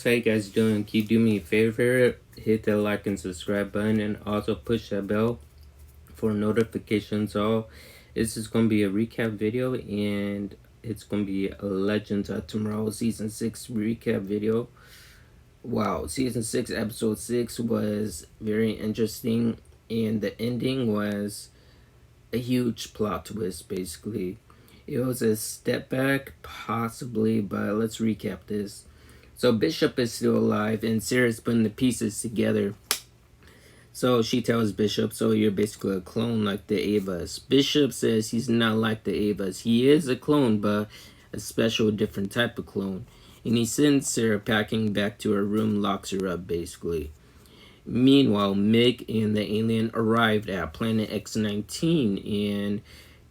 how you guys doing? Can you do me a favor? Hit that like and subscribe button and also push that bell for notifications all. This is going to be a recap video and it's going to be a Legends of Tomorrow Season 6 recap video. Wow, Season 6 Episode 6 was very interesting and the ending was a huge plot twist basically. It was a step back possibly, but let's recap this. So Bishop is still alive and Sara's putting the pieces together. So she tells Bishop, so you're basically a clone like the Avas. Bishop says he's not like the Avas. He is a clone, but a special different type of clone. And he sends Sara packing back to her room, locks her up basically. Meanwhile, Mick and the alien arrived at Planet X-19 and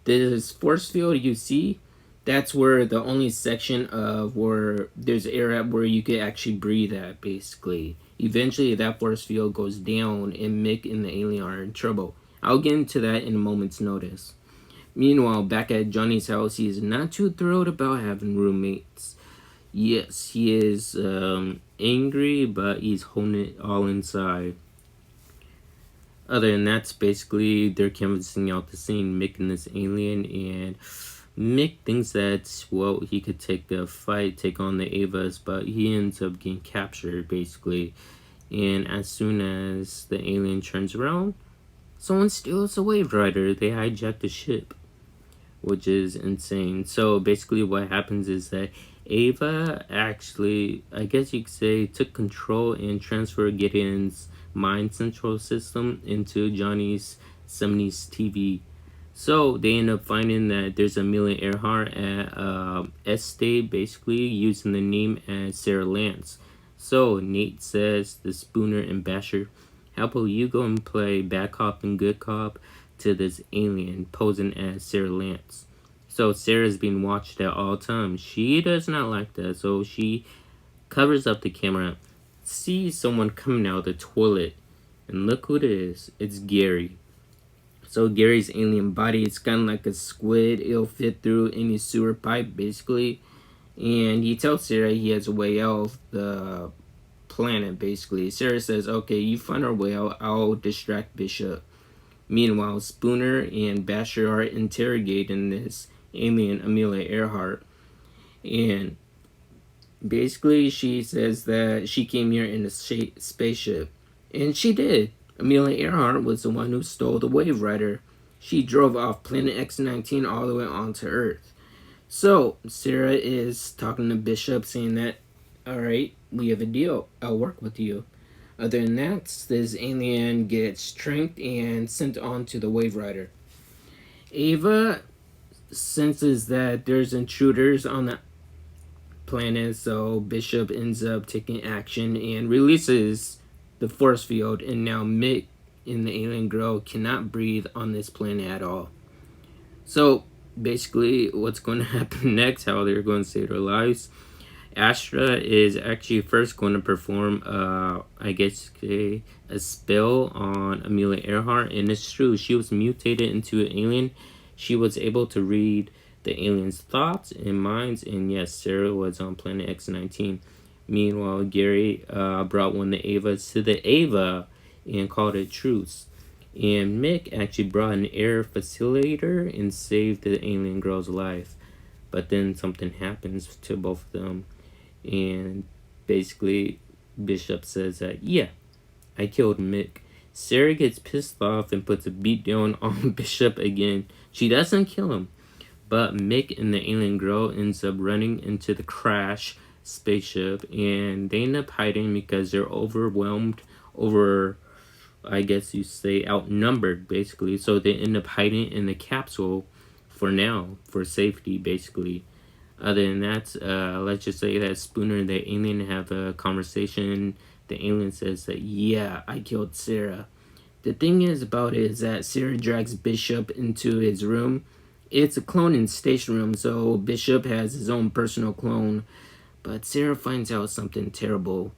this force field you see, that's where the only section of where there's air at where you could actually breathe at, basically. Eventually, that force field goes down and Mick and the alien are in trouble. I'll get into that in a moment's notice. Meanwhile, back at Johnny's house, he is not too thrilled about having roommates. Yes, he is angry, but he's holding it all inside. Other than that, basically, they're canvassing out the scene, Mick and this alien, and Mick thinks that, well, he could take the fight, take on the Avas, but he ends up getting captured, basically. And as soon as the alien turns around, someone steals a Wave Rider. They hijack the ship, which is insane. So basically what happens is that Ava actually, I guess you could say, took control and transferred Gideon's mind central system into Johnny's 70s TV. So they end up finding that there's Amelia Earhart at Estate, basically using the name as Sarah Lance. So Nate says the Spooner and Basher, how about you go and play bad cop and good cop to this alien posing as Sarah Lance. So Sarah's being watched at all times. She does not like that, so she covers up the camera, sees someone coming out of the toilet, and look who it is. It's Gary. So Gary's alien body is kind of like a squid. It'll fit through any sewer pipe, basically. And he tells Sara he has a way out of the planet, basically. Sara says, okay, you find our way out. I'll distract Bishop. Meanwhile, Spooner and Basher are interrogating this alien, Amelia Earhart. And basically, she says that she came here in a spaceship. And she did. Amelia Earhart was the one who stole the Wave Rider. She drove off Planet X-19 all the way onto Earth. So, Sara is talking to Bishop saying that, alright, we have a deal. I'll work with you. Other than that, this alien gets tranked and sent on to the Wave Rider. Ava senses that there's intruders on the planet, so Bishop ends up taking action and releases the force field, and now Mick and the alien girl cannot breathe on this planet at all. So basically what's going to happen next, how they're going to save their lives, Astra is actually first going to perform I guess a spell on Amelia Earhart, and it's true, she was mutated into an alien. She was able to read the alien's thoughts and minds, and yes, Sara was on Planet X-19. Meanwhile, Gary brought one of the Avas to the Ava and called it truce. And Mick actually brought an air facilitator and saved the alien girl's life. But then something happens to both of them. And basically, Bishop says that, yeah, I killed Mick. Sara gets pissed off and puts a beat down on Bishop again. She doesn't kill him. But Mick and the alien girl ends up running into the crash spaceship, and they end up hiding because they're overwhelmed, I guess you say outnumbered, basically. So they end up hiding in the capsule for now, for safety, basically. Other than that, let's just say that Spooner and the alien have a conversation. The alien says that, yeah, I killed Sara. The thing is about it is that Sara drags Bishop into his room. It's a cloning station room, so Bishop has his own personal clone. But Sara finds out something terrible.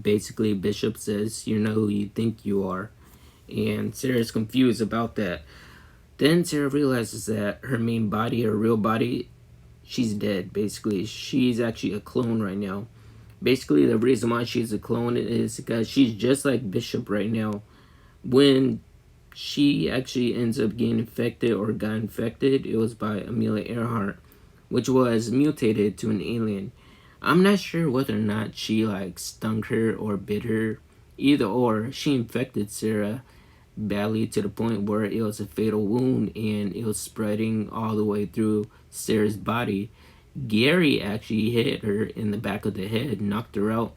Basically, Bishop says, you're not who you think you are. And Sara's confused about that. Then Sara realizes that her main body, her real body, she's dead, basically. She's actually a clone right now. Basically, the reason why she's a clone is because she's just like Bishop right now. When she actually ends up getting infected or got infected, it was by Amelia Earhart, which was mutated to an alien. I'm not sure whether or not she like stung her or bit her. Either or, she infected Sara badly to the point where it was a fatal wound and it was spreading all the way through Sara's body. Gary actually hit her in the back of the head, knocked her out.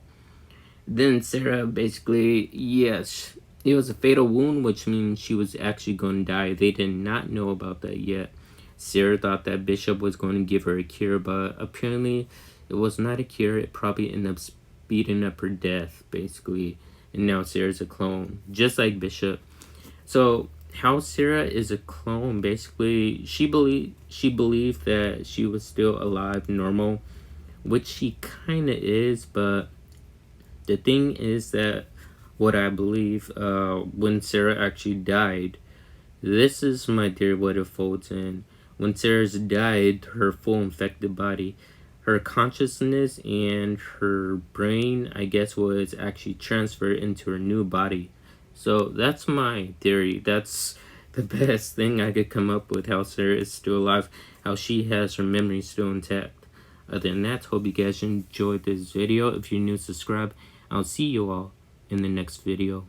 Then Sara basically, yes, it was a fatal wound, which means she was actually going to die. They did not know about that yet. Sara thought that Bishop was going to give her a cure, but apparently it was not a cure. It probably ended up speeding up her death, basically. And now Sara's a clone, just like Bishop. So how Sara is a clone, basically, she believed that she was still alive, normal, which she kind of is, but the thing is that what I believe, when Sara actually died, this is my theory what it folds in. When Sara's died, her full infected body, her consciousness and her brain, I guess, was actually transferred into her new body. So that's my theory. That's the best thing I could come up with, how Sara is still alive, how she has her memory still intact. Other than that, hope you guys enjoyed this video. If you're new, subscribe. I'll see you all in the next video.